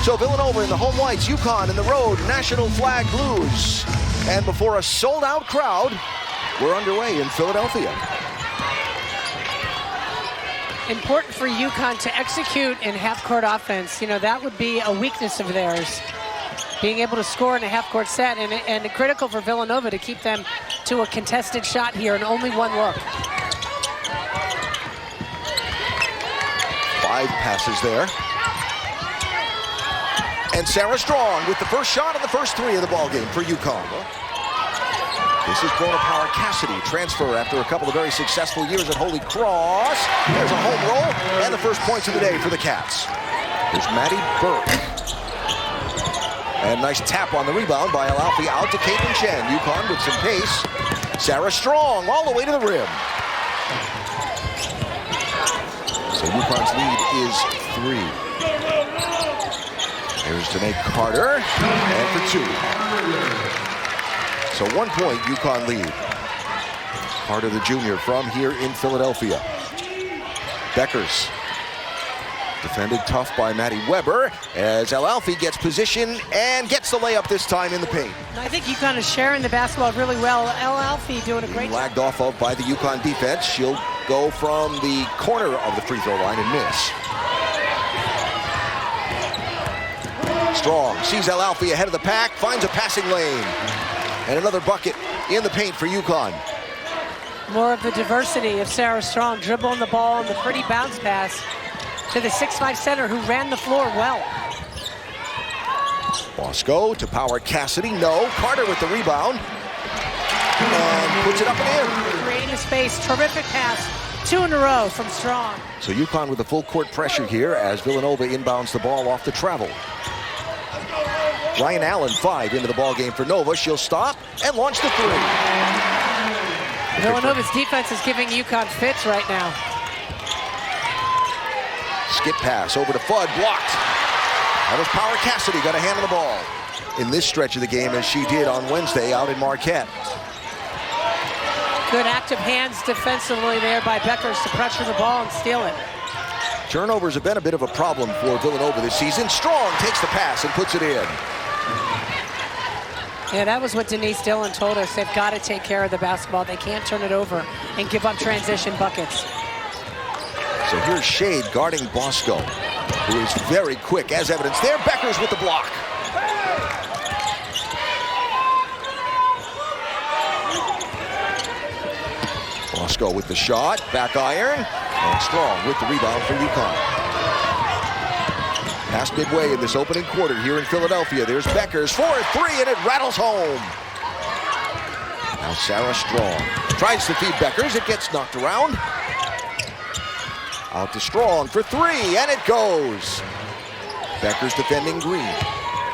So Villanova in the home whites, UConn in the road national flag blues. And before a sold-out crowd, we're underway in Philadelphia. Important for UConn to execute in half-court offense. You know, that would be a weakness of theirs, being able to score in a half-court set, and critical for Villanova to keep them to a contested shot here and only one look. 5 passes there. And Sarah Strong with the first shot of the first 3 of the ballgame for UConn. This is Bona Power Cassidy, transfer after a couple of very successful years at Holy Cross. There's a home roll and the first points of the day for the Cats. There's Maddie Burke. And nice tap on the rebound by Alalfi out to Caitlin Chen. UConn with some pace. Sarah Strong all the way to the rim. So UConn's lead is 3. Here's Janae Carter, and for 2. So 1 point, UConn lead. Carter, the junior, from here in Philadelphia. Bueckers, defended tough by Maddie Weber, as Alalfi gets position and gets the layup this time in the paint. I think UConn is sharing the basketball really well. Alalfi doing a great job. Lagged off of by the UConn defense. She'll go from the corner of the free throw line and miss. Strong sees Alalfi ahead of the pack, finds a passing lane. And another bucket in the paint for UConn. More of the diversity of Sarah Strong, dribbling the ball and the pretty bounce pass to the 6'5" center who ran the floor well. Bosco to Power Cassidy, no. Carter with the rebound. And puts it up and in. Creating space, terrific pass. 2 in a row from Strong. So UConn with the full court pressure here as Villanova inbounds the ball off the travel. Ryan Allen 5 into the ball game for Nova. She'll stop and launch the 3. Villanova's defense is giving UConn fits right now. Skip pass over to Fudd, blocked. That was Power Cassidy, got a hand on the ball in this stretch of the game as she did on Wednesday out in Marquette. Good active hands defensively there by Bueckers to pressure the ball and steal it. Turnovers have been a bit of a problem for Villanova this season. Strong takes the pass and puts it in. Yeah, that was what Denise Dillon told us. They've got to take care of the basketball. They can't turn it over and give up transition buckets. So here's Shade guarding Bosco, who is very quick, as evidence there. Bueckers with the block. Bosco with the shot, back iron, and Strong with the rebound for UConn. Past midway in this opening quarter here in Philadelphia. There's Bueckers for 3, and it rattles home. Now Sarah Strong tries to feed Bueckers. It gets knocked around. Out to Strong for 3, and it goes. Bueckers defending Green.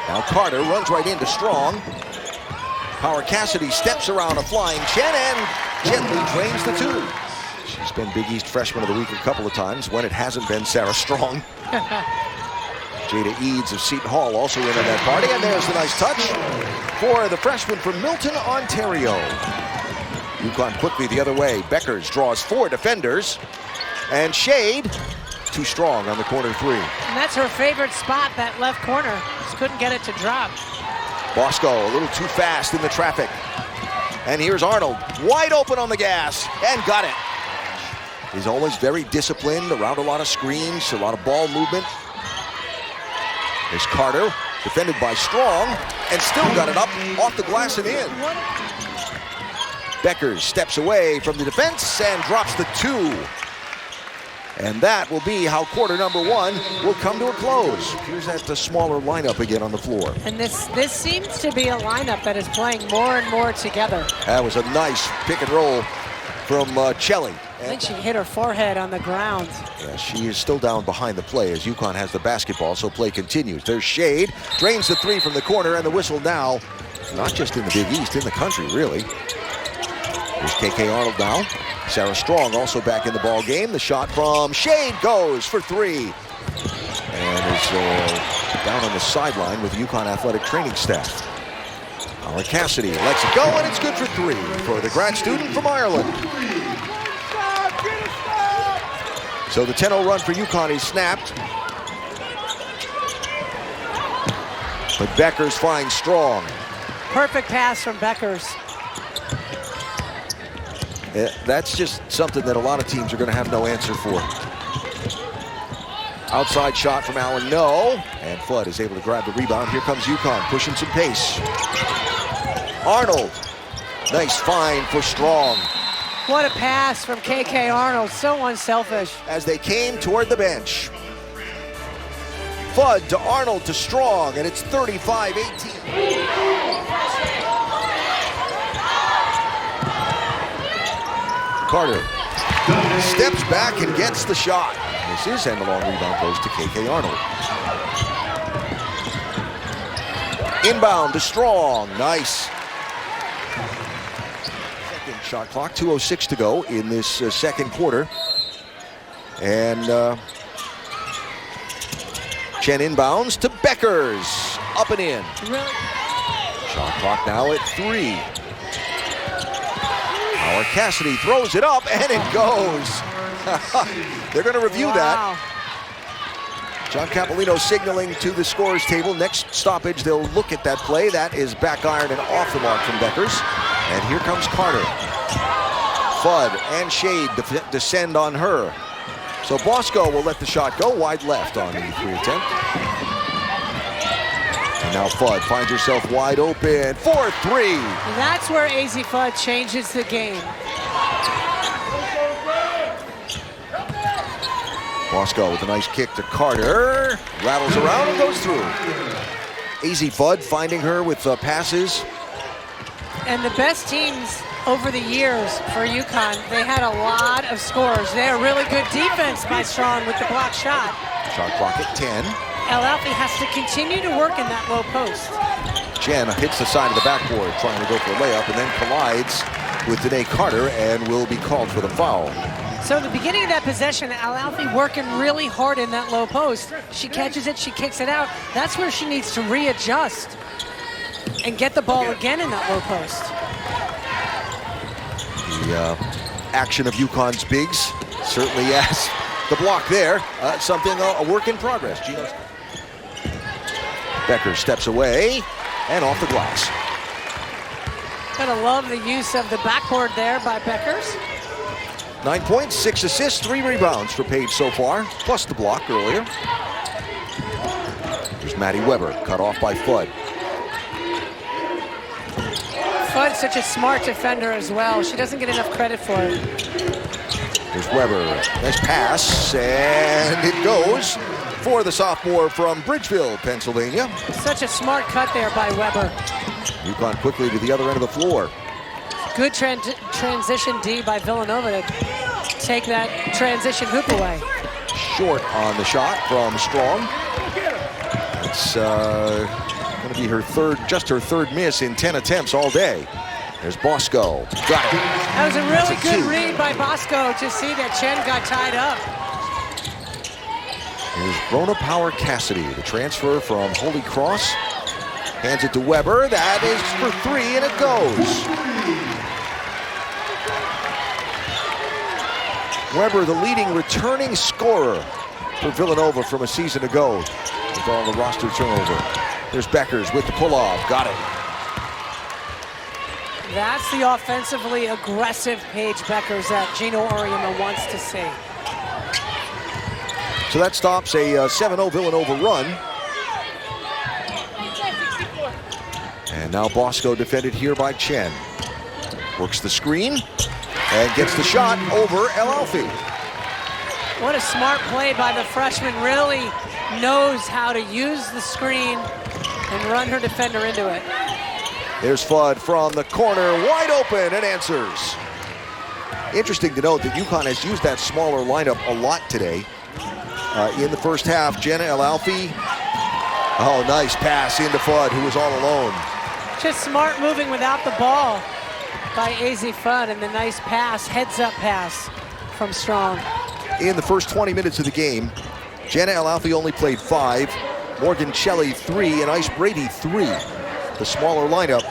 Now Carter runs right into Strong. Power Cassidy steps around a flying Chen and gently drains the 2. She's been Big East Freshman of the Week a couple of times when it hasn't been Sarah Strong. Jada Eads of Seton Hall also in on that party, and there's the nice touch for the freshman from Milton, Ontario. UConn quickly the other way. Bueckers draws 4 defenders, and Shade too strong on the corner 3. And that's her favorite spot, that left corner. Just couldn't get it to drop. Bosco a little too fast in the traffic. And here's Arnold, wide open on the gas, and got it. He's always very disciplined, around a lot of screens, a lot of ball movement. There's Carter, defended by Strong, and still got it up off the glass and in. Bueckers steps away from the defense and drops the 2. And that will be how quarter number 1 will come to a close. Here's that the smaller lineup again on the floor. And this seems to be a lineup that is playing more and more together. That was a nice pick and roll from Chelly. I think she hit her forehead on the ground. Yeah, she is still down behind the play as UConn has the basketball, so play continues. There's Shade, drains the 3 from the corner, and the whistle now, not just in the Big East, in the country, really. There's KK Arnold now. Sarah Strong also back in the ball game. The shot from Shade goes for 3. And is down on the sideline with the UConn athletic training staff. Power Cassidy lets it go, and it's good for 3 for the grad student from Ireland. So the 10-0 run for UConn is snapped. But Bueckers finds Strong. Perfect pass from Bueckers. That's just something that a lot of teams are going to have no answer for. Outside shot from Allen, no. And Flood is able to grab the rebound. Here comes UConn, pushing some pace. Arnold, nice find for Strong. What a pass from KK Arnold, so unselfish. As they came toward the bench. Flood to Arnold to Strong, and it's 35-18. Carter steps back and gets the shot. Misses, and the long rebound goes to KK Arnold. Inbound to Strong, nice. Second shot clock, 2:06 to go in this second quarter. And Chen inbounds to Bueckers, up and in. Really? Shot clock now at 3. Howard Cassidy throws it up, and it goes. They're going to review that. John Capolino signaling to the scorer's table. Next stoppage, they'll look at that play. That is back iron and off the mark from Bueckers. And here comes Carter. Fudd and Shade descend on her. So Bosco will let the shot go wide left on the 3 attempt. And now Fudd finds herself wide open for 3. That's where AZ Fudd changes the game. Bosco with a nice kick to Carter. Rattles around and goes through. AZ Fudd finding her with passes. And the best teams over the years for UConn, they had a lot of scores. They had really good defense by Strong with the block shot. Shot clock at 10. Alfie has to continue to work in that low post. Jen hits the side of the backboard trying to go for a layup and then collides with Danae Carter and will be called for the foul. So the beginning of that possession, Alfie working really hard in that low post. She catches it, she kicks it out. That's where she needs to readjust and get the ball again in that low post. The action of UConn's bigs certainly has the block there. Something, a work in progress. Gino's. Bueckers steps away and off the glass. Gotta love the use of the backboard there by Bueckers. 9 points, 6 assists, 3 rebounds for Paige so far, plus the block earlier. There's Maddie Weber, cut off by Fudd. Fudd's such a smart defender as well. She doesn't get enough credit for it. There's Weber, nice pass, and it goes for the sophomore from Bridgeville, Pennsylvania. Such a smart cut there by Weber. UConn quickly to the other end of the floor. Good transition D by Villanova to take that transition hoop away. Short on the shot from Strong. It's going to be her third miss in 10 attempts all day. There's Bosco. Got it. That was a really good read by Bosco to see that Chen got tied up. Here's Brona Power Cassidy, the transfer from Holy Cross. Hands it to Weber. That is for 3, and it goes. Weber, the leading returning scorer for Villanova from a season ago with all the roster turnover. There's Bueckers with the pull-off. Got it. That's the offensively aggressive Paige Bueckers that Gino Auriemma wants to see. So that stops a 7-0 Villanova run. And now Bosco defended here by Chen. Works the screen and gets the shot over Alfie. What a smart play by the freshman. Really knows how to use the screen and run her defender into it. There's Fudd from the corner, wide open, and answers. Interesting to note that UConn has used that smaller lineup a lot today. In the first half, Jenna Alfie. Oh, nice pass into Fudd, who was all alone. Just smart moving without the ball by AZ Fudd, and the nice pass, heads-up pass from Strong. In the first 20 minutes of the game, Jenna Alfie only played 5, Morgan Shelley 3, and Ice Brady 3. The smaller lineup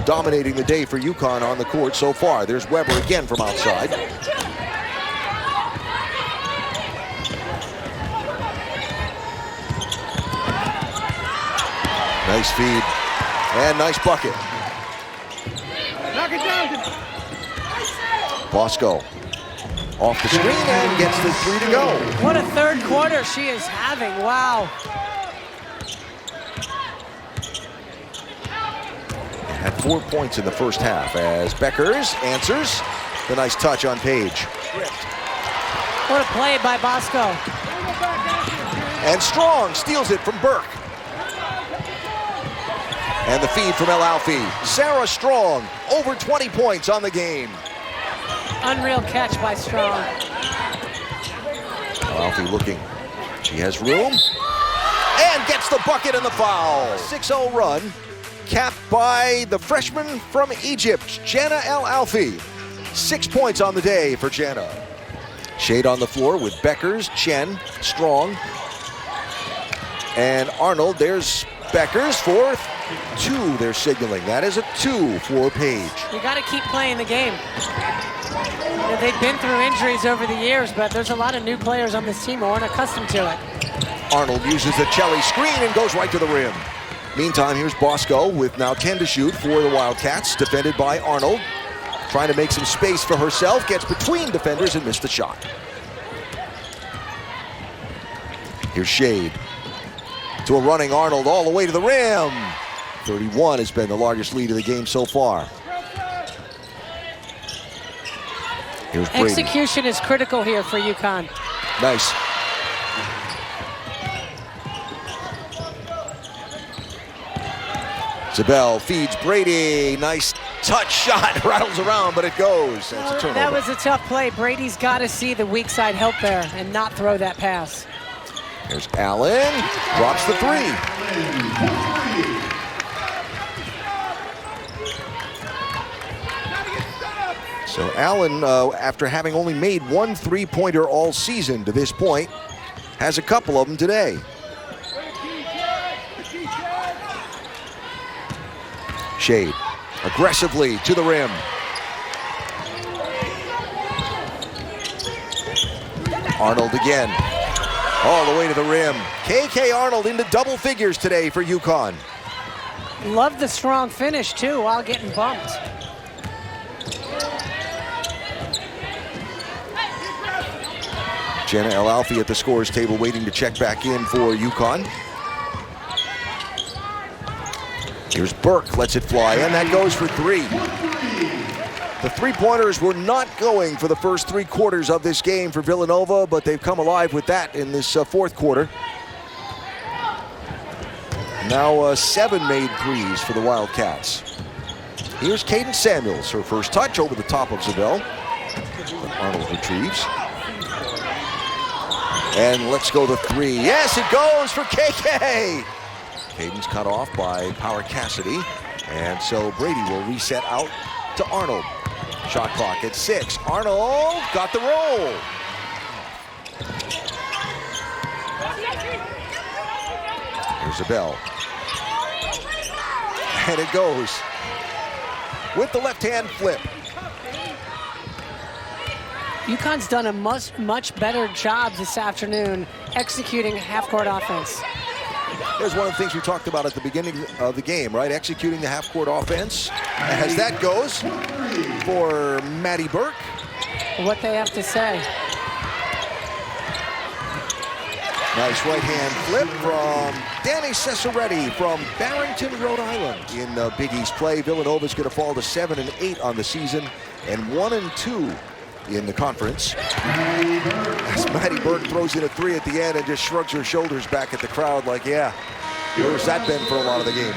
dominating the day for UConn on the court so far. There's Weber again from outside. Nice feed and nice bucket. Knock it down. Bosco off the screen and gets the 3 to go. What a third quarter she is having. Wow. Had 4 points in the first half as Bueckers answers the nice touch on Paige. What a play by Bosco. And Strong steals it from Burke. And the feed from El Alfi. Sarah Strong, over 20 points on the game. Unreal catch by Strong. El Alfi looking. She has room. And gets the bucket and the foul. 6-0 run, capped by the freshman from Egypt, Jana El Alfi. 6 points on the day for Jana. Shade on the floor with Bueckers, Chen, Strong, and Arnold. There's Bueckers for 2. They're signaling. That is a 2 for Paige. You got to keep playing the game. You know, they've been through injuries over the years, but there's a lot of new players on this team who aren't accustomed to it. Arnold uses the Chelly screen and goes right to the rim. Meantime, here's Bosco with now 10 to shoot for the Wildcats, defended by Arnold. Trying to make some space for herself, gets between defenders and missed the shot. Here's Shade to a running Arnold all the way to the rim. 31 has been the largest lead of the game so far. Here's Brady. Execution is critical here for UConn. Nice. Zabel feeds Brady. Nice touch shot. Rattles around, but it goes. That's a turnover. That was a tough play. Brady's got to see the weak side help there and not throw that pass. There's Allen. Drops the 3. So Allen, after having only made 1 3-pointer all season to this point, has a couple of them today. Shade aggressively to the rim. Arnold again, all the way to the rim. KK Arnold into double figures today for UConn. Love the strong finish too while getting bumped. Jana El Alfi at the scores table waiting to check back in for UConn. Here's Burke, lets it fly, and that goes for 3. The 3-pointers were not going for the first 3 quarters of this game for Villanova, but they've come alive with that in this 4th quarter. Now 7 made threes for the Wildcats. Here's Caden Samuels, her first touch over the top of Zabel. Arnold retrieves. And let's go the 3. Yes, it goes for KK. Caden's cut off by Power Cassidy. And so Brady will reset out to Arnold. Shot clock at 6. Arnold got the roll. Here's Zabel. And it goes with the left-hand flip. UConn's done a much better job this afternoon executing half-court offense. Here's one of the things we talked about at the beginning of the game, right? Executing the half-court offense. As that goes for Maddie Burke. What they have to say. Nice right-hand flip from Danny Cesaretti from Barrington, Rhode Island. In Big East play, Villanova's going to fall to 7-8 on the season and 1-2 in the conference. As Maddie Burke throws in a 3 at the end and just shrugs her shoulders back at the crowd like, yeah, where's that been for a lot of the game?